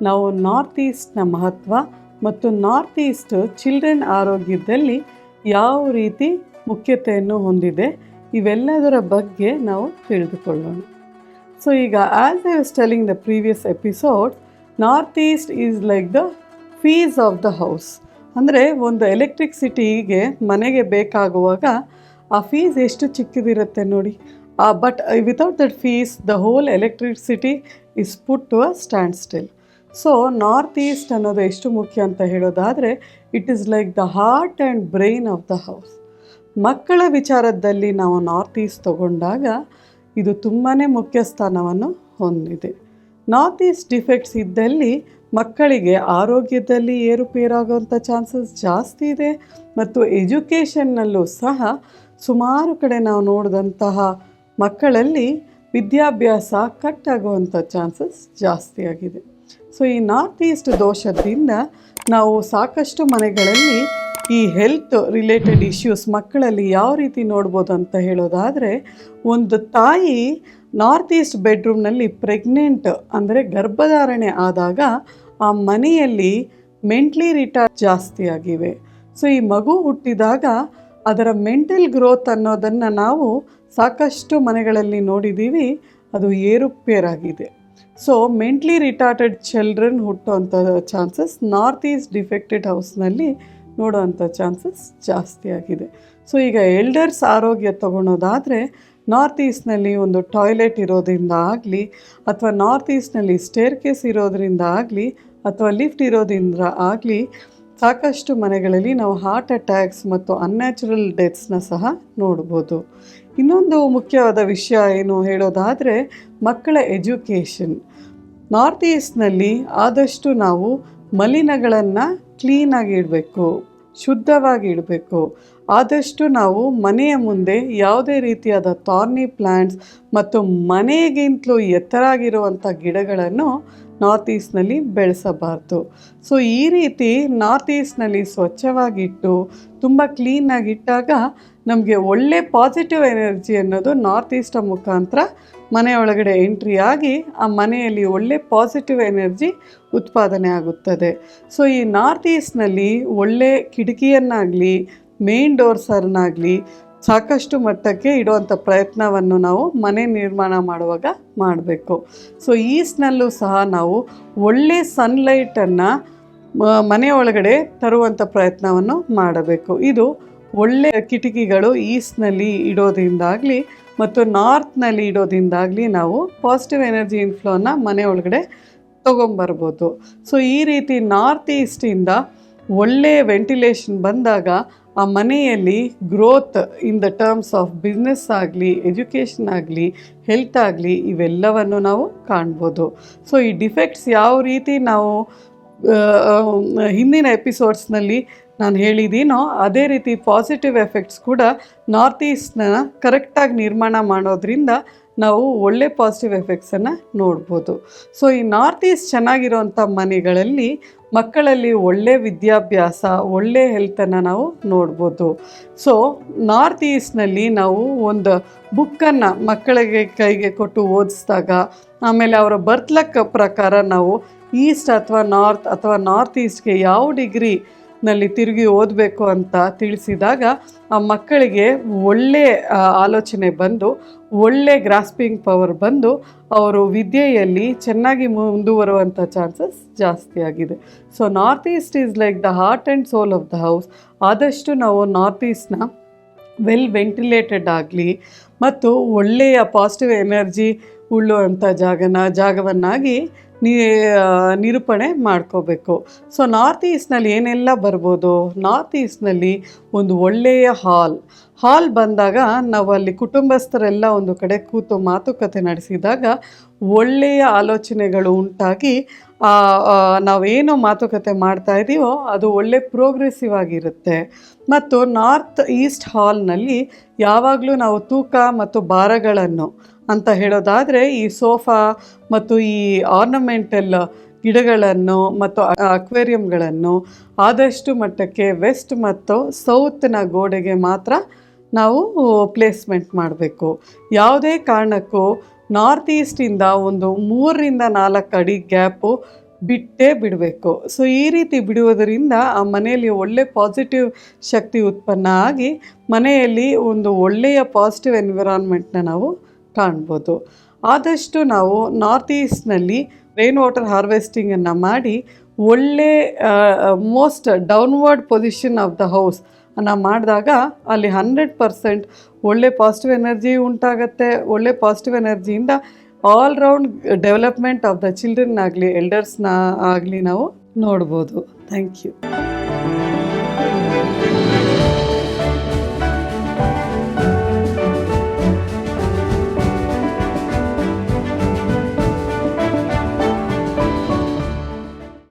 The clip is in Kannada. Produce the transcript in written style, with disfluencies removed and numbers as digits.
ನಾವು ನಾರ್ತ್ ಈಸ್ಟ್ನ ಮಹತ್ವ ಮತ್ತು ನಾರ್ತ್ ಈಸ್ಟ್ ಚಿಲ್ಡ್ರನ್ ಆರೋಗ್ಯದಲ್ಲಿ ಯಾವ ರೀತಿ ಮುಖ್ಯತೆಯನ್ನು ಹೊಂದಿದೆ ಇವೆಲ್ಲದರ ಬಗ್ಗೆ ನಾವು ತಿಳಿದುಕೊಳ್ಳೋಣ. ಸೊ ಈಗ as I was telling the previous episode, north east is like the fees of the house. ಅಂದರೆ ಒಂದು ಎಲೆಕ್ಟ್ರಿಸಿಟಿಗೆ ಮನೆಗೆ ಬೇಕಾಗುವಾಗ ಆ ಫೀಸ್ ಎಷ್ಟು ಚಿಕ್ಕದಿರುತ್ತೆ ನೋಡಿ. But without that piece the whole electricity is put to a standstill. So north east ಅನ್ನೋದು ಎಷ್ಟು ಮುಖ್ಯ ಅಂತ ಹೇಳೋದಾದರೆ, it is like the heart and brain of the house. ಮಕ್ಕಳ ವಿಚಾರದಲ್ಲಿ ನಾವು ನಾರ್ತ್ ಈಸ್ಟ್ ತಗೊಂಡಾಗ ಇದು ತುಂಬಾ ಮುಖ್ಯ ಸ್ಥಾನವನ್ನು ಹೊಂದಿದೆ. ನಾರ್ತ್ ಈಸ್ಟ್ ಡಿಫೆಕ್ಟ್ಸ್ ಇದ್ದಲ್ಲಿ ಮಕ್ಕಳಿಗೆ ಆರೋಗ್ಯದಲ್ಲಿ ಏರುಪೇರಾಗುವಂಥ ಚಾನ್ಸಸ್ ಜಾಸ್ತಿ ಇದೆ, ಮತ್ತು ಎಜುಕೇಷನ್ನಲ್ಲೂ ಸಹ ಸುಮಾರು ಕಡೆ ನಾವು ನೋಡಿದಂತಹ ಮಕ್ಕಳಲ್ಲಿ ವಿದ್ಯಾಭ್ಯಾಸ ಕಟ್ಟಾಗುವಂಥ ಚಾನ್ಸಸ್ ಜಾಸ್ತಿ ಆಗಿದೆ. ಸೊ ಈ ನಾರ್ತ್ ಈಸ್ಟ್ ದೋಷದಿಂದ ನಾವು ಸಾಕಷ್ಟು ಮನೆಗಳಲ್ಲಿ ಈ ಹೆಲ್ತ್ ರಿಲೇಟೆಡ್ ಇಶ್ಯೂಸ್ ಮಕ್ಕಳಲ್ಲಿ ಯಾವ ರೀತಿ ನೋಡ್ಬೋದು ಅಂತ ಹೇಳೋದಾದರೆ, ಒಂದು ತಾಯಿ ನಾರ್ತ್ ಈಸ್ಟ್ ಬೆಡ್ರೂಮ್ನಲ್ಲಿ ಪ್ರೆಗ್ನೆಂಟ್ ಅಂದರೆ ಗರ್ಭಧಾರಣೆ ಆದಾಗ ಆ ಮನೆಯಲ್ಲಿ ಮೆಂಟ್ಲಿ ರಿಟಾರ್ಡ್ ಜಾಸ್ತಿ ಆಗಿವೆ. ಸೊ ಈ ಮಗು ಹುಟ್ಟಿದಾಗ ಅದರ ಮೆಂಟಲ್ ಗ್ರೋತ್ ಅನ್ನೋದನ್ನು ನಾವು ಸಾಕಷ್ಟು ಮನೆಗಳಲ್ಲಿ ನೋಡಿದ್ದೀವಿ, ಅದು ಏರುಪೇರಾಗಿದೆ. ಸೊ ಮೆಂಟ್ಲಿ ರಿಟಾರ್ಟೆಡ್ ಚಿಲ್ಡ್ರನ್ ಹುಟ್ಟುವಂಥ ಚಾನ್ಸಸ್ ನಾರ್ತ್ ಈಸ್ಟ್ ಡಿಫೆಕ್ಟೆಡ್ ಹೌಸ್ನಲ್ಲಿ ನೋಡೋವಂಥ ಚಾನ್ಸಸ್ ಜಾಸ್ತಿ ಆಗಿದೆ. ಸೊ ಈಗ ಎಲ್ಡರ್ಸ್ ಆರೋಗ್ಯ ತಗೊಳೋದಾದರೆ, ನಾರ್ತ್ ಈಸ್ಟ್ನಲ್ಲಿ ಒಂದು ಟಾಯ್ಲೆಟ್ ಇರೋದ್ರಿಂದ ಆಗಲಿ, ಅಥವಾ ನಾರ್ತ್ ಈಸ್ಟ್ನಲ್ಲಿ ಸ್ಟೇರ್ ಕೇಸ್ ಇರೋದ್ರಿಂದ ಆಗಲಿ, ಅಥವಾ ಲಿಫ್ಟ್ ಇರೋದ್ರಿಂದ ಆಗಲಿ ಸಾಕಷ್ಟು ಮನೆಗಳಲ್ಲಿ ನಾವು ಹಾರ್ಟ್ ಅಟ್ಯಾಕ್ಸ್ ಮತ್ತು ಅನ್ಯಾಚುರಲ್ ಡೆತ್ಸ್ನ ಸಹ ನೋಡ್ಬೋದು. ಇನ್ನೊಂದು ಮುಖ್ಯವಾದ ವಿಷಯ ಏನು ಹೇಳೋದಾದರೆ, ಮಕ್ಕಳ ಎಜುಕೇಷನ್. ನಾರ್ತ್ ಈಸ್ಟ್ನಲ್ಲಿ ಆದಷ್ಟು ನಾವು ಮಲಿನಗಳನ್ನು ಕ್ಲೀನಾಗಿ ಇಡಬೇಕು, ಶುದ್ಧವಾಗಿ ಇಡಬೇಕು. ಆದಷ್ಟು ನಾವು ಮನೆಯ ಮುಂದೆ ಯಾವುದೇ ರೀತಿಯಾದ ಥಾರ್ನಿ ಪ್ಲ್ಯಾಂಟ್ಸ್ ಮತ್ತು ಮನೆಗಿಂತಲೂ ಎತ್ತರಾಗಿರುವಂಥ ಗಿಡಗಳನ್ನು ನಾರ್ತ್ ಈಸ್ಟ್ನಲ್ಲಿ ಬೆಳೆಸಬಾರ್ದು. ಸೊ ಈ ರೀತಿ ನಾರ್ತ್ ಈಸ್ಟ್ನಲ್ಲಿ ಸ್ವಚ್ಛವಾಗಿಟ್ಟು ತುಂಬ ಕ್ಲೀನಾಗಿಟ್ಟಾಗ ನಮಗೆ ಒಳ್ಳೆ ಪಾಸಿಟಿವ್ ಎನರ್ಜಿ ಅನ್ನೋದು ನಾರ್ತ್ ಈಸ್ಟ ಮುಖಾಂತರ ಮನೆಯೊಳಗಡೆ ಎಂಟ್ರಿ ಆಗಿ ಆ ಮನೆಯಲ್ಲಿ ಒಳ್ಳೆ ಪಾಸಿಟಿವ್ ಎನರ್ಜಿ ಉತ್ಪಾದನೆ ಆಗುತ್ತದೆ. ಸೊ ಈ ನಾರ್ತ್ ಈಸ್ಟ್ನಲ್ಲಿ ಒಳ್ಳೆ ಕಿಟಕಿಯನ್ನಾಗಲಿ ಮೇನ್ ಡೋರ್ಸನ್ನಾಗಲಿ ಸಾಕಷ್ಟು ಮಟ್ಟಕ್ಕೆ ಇಡುವಂಥ ಪ್ರಯತ್ನವನ್ನು ನಾವು ಮನೆ ನಿರ್ಮಾಣ ಮಾಡುವಾಗ ಮಾಡಬೇಕು. ಸೊ ಈಸ್ಟ್ನಲ್ಲೂ ಸಹ ನಾವು ಒಳ್ಳೆ ಸನ್ಲೈಟನ್ನು ಮನೆಯೊಳಗಡೆ ತರುವಂಥ ಪ್ರಯತ್ನವನ್ನು ಮಾಡಬೇಕು. ಇದು ಒಳ್ಳೆಯ ಕಿಟಕಿಗಳು ಈಸ್ಟ್ನಲ್ಲಿ ಇಡೋದ್ರಿಂದಾಗಲಿ ಮತ್ತು ನಾರ್ತ್ನಲ್ಲಿ ಇಡೋದ್ರಿಂದಾಗಲಿ ನಾವು ಪಾಸಿಟಿವ್ ಎನರ್ಜಿ ಇನ್ಫ್ಲೋನ ಮನೆ ಒಳಗಡೆ ತೊಗೊಂಬರ್ಬೋದು. ಸೊ ಈ ರೀತಿ ನಾರ್ತ್ ಈಸ್ಟಿಂದ ಒಳ್ಳೆಯ ವೆಂಟಿಲೇಷನ್ ಬಂದಾಗ ಆ ಮನೆಯಲ್ಲಿ growth in the terms of business ಆಗಲಿ, ಎಜುಕೇಷನ್ ಆಗಲಿ, ಹೆಲ್ತ್ ಆಗಲಿ ಇವೆಲ್ಲವನ್ನು ನಾವು ಕಾಣ್ಬೋದು. ಸೊ ಈ ಡಿಫೆಕ್ಟ್ಸ್ ಯಾವ ರೀತಿ ನಾವು ಹಿಂದಿನ ಎಪಿಸೋಡ್ಸ್ನಲ್ಲಿ ನಾನು ಹೇಳಿದ್ದೀನೋ ಅದೇ ರೀತಿ ಪಾಸಿಟಿವ್ ಎಫೆಕ್ಟ್ಸ್ ಕೂಡ ನಾರ್ತ್ ಈಸ್ಟ್ನ ಕರೆಕ್ಟಾಗಿ ನಿರ್ಮಾಣ ಮಾಡೋದ್ರಿಂದ ನಾವು ಒಳ್ಳೆ ಪಾಸಿಟಿವ್ ಎಫೆಕ್ಟ್ಸನ್ನು ನೋಡ್ಬೋದು. ಸೊ ಈ ನಾರ್ತ್ ಈಸ್ಟ್ ಚೆನ್ನಾಗಿರೋವಂಥ ಮನೆಗಳಲ್ಲಿ ಮಕ್ಕಳಲ್ಲಿ ಒಳ್ಳೆ ವಿದ್ಯಾಭ್ಯಾಸ, ಒಳ್ಳೆ ಹೆಲ್ತನ್ನು ನಾವು ನೋಡ್ಬೋದು. ಸೊ ನಾರ್ತ್ ಈಸ್ಟ್ನಲ್ಲಿ ನಾವು ಒಂದು ಬುಕ್ಕನ್ನು ಮಕ್ಕಳಿಗೆ ಕೈಗೆ ಕೊಟ್ಟು ಓದಿಸಿದಾಗ, ಆಮೇಲೆ ಅವರ ಬರ್ತ್ ಲಕ್ ಪ್ರಕಾರ ನಾವು ಈಸ್ಟ್ ಅಥವಾ ನಾರ್ತ್ ಈಸ್ಟ್ಗೆ ಯಾವ ಡಿಗ್ರಿನಲ್ಲಿ ತಿರುಗಿ ಓದಬೇಕು ಅಂತ ತಿಳಿಸಿದಾಗ ಆ ಮಕ್ಕಳಿಗೆ ಒಳ್ಳೆ ಆಲೋಚನೆ ಬಂದು, ಒಳ್ಳೆ ಗ್ರಾಸ್ಪಿಂಗ್ ಪವರ್ ಬಂದು ಅವರು ವಿದ್ಯೆಯಲ್ಲಿ ಚೆನ್ನಾಗಿ ಮುಂದುವರುವಂಥ ಚಾನ್ಸಸ್ ಜಾಸ್ತಿ ಆಗಿದೆ. So north east is like the heart and soul of the house. ಆದಷ್ಟು ನಾವು ನಾರ್ತ್ ಈಸ್ಟ್ನ ವೆಲ್ ವೆಂಟಿಲೇಟೆಡ್ ಆಗಲಿ ಮತ್ತು ಒಳ್ಳೆಯ ಪಾಸಿಟಿವ್ ಎನರ್ಜಿ ಉಳ್ಳುವಂಥ ಜಾಗವನ್ನಾಗಿ ನಿರೂಪಣೆ ಮಾಡ್ಕೋಬೇಕು. ಸೊ ನಾರ್ತ್ ಈಸ್ಟ್ನಲ್ಲಿ ಏನೆಲ್ಲ ಬರ್ಬೋದು, ನಾರ್ತ್ ಈಸ್ಟ್ನಲ್ಲಿ ಒಂದು ಒಳ್ಳೆಯ ಹಾಲ್ ಬಂದಾಗ ನಾವು ಅಲ್ಲಿ ಕುಟುಂಬಸ್ಥರೆಲ್ಲ ಒಂದು ಕಡೆ ಕೂತು ಮಾತುಕತೆ ನಡೆಸಿದಾಗ ಒಳ್ಳೆಯ ಆಲೋಚನೆಗಳು ಉಂಟಾಗಿ ನಾವೇನು ಮಾತುಕತೆ ಮಾಡ್ತಾ ಇದ್ದೀವೋ ಅದು ಒಳ್ಳೆ ಪ್ರೋಗ್ರೆಸಿವ್ ಆಗಿರುತ್ತೆ. ಮತ್ತು ನಾರ್ತ್ ಈಸ್ಟ್ ಹಾಲ್ನಲ್ಲಿ ಯಾವಾಗಲೂ ನಾವು ತೂಕ ಮತ್ತು ಭಾರಗಳನ್ನು ಅಂತ ಹೇಳೋದಾದರೆ ಈ ಸೋಫಾ ಮತ್ತು ಈ ಆರ್ನಮೆಂಟಲ್ ಗಿಡಗಳನ್ನು ಮತ್ತು ಅಕ್ವೇರಿಯಂಗಳನ್ನು ಆದಷ್ಟು ಮಟ್ಟಕ್ಕೆ ವೆಸ್ಟ್ ಮತ್ತು ಸೌತ್ನ ಗೋಡೆಗೆ ಮಾತ್ರ ನಾವು ಪ್ಲೇಸ್ಮೆಂಟ್ ಮಾಡಬೇಕು. ಯಾವುದೇ ಕಾರಣಕ್ಕೂ ನಾರ್ತ್ ಈಸ್ಟಿಂದ ಒಂದು 3 ರಿಂದ 4 ಅಡಿ ಗ್ಯಾಪು ಬಿಟ್ಟೇ ಬಿಡಬೇಕು. ಸೊ ಈ ರೀತಿ ಬಿಡುವುದರಿಂದ ಆ ಮನೆಯಲ್ಲಿ ಒಳ್ಳೆ ಪಾಸಿಟಿವ್ ಶಕ್ತಿ ಉತ್ಪನ್ನ ಆಗಿ ಮನೆಯಲ್ಲಿ ಒಂದು ಒಳ್ಳೆಯ ಪಾಸಿಟಿವ್ ಎನ್ವಿರಾನ್ಮೆಂಟ್ನ ನಾವು ಕಾಣ್ಬೋದು. ಆದಷ್ಟು ನಾವು ನಾರ್ತ್ ಈಸ್ಟ್ನಲ್ಲಿ ರೈನ್ ವಾಟರ್ ಹಾರ್ವೆಸ್ಟಿಂಗನ್ನು ಮಾಡಿ ಒಳ್ಳೆ most downward position of the house ಅನ್ನು ಮಾಡಿದಾಗ ಅಲ್ಲಿ 100% ಒಳ್ಳೆ ಪಾಸಿಟಿವ್ ಎನರ್ಜಿ ಉಂಟಾಗತ್ತೆ. ಒಳ್ಳೆ ಪಾಸಿಟಿವ್ ಎನರ್ಜಿಯಿಂದ all round development of the children ಆಗಲಿ ಎಲ್ಡರ್ಸ್ನ ಆಗಲಿ ನಾವು ನೋಡ್ಬೋದು. Thank you.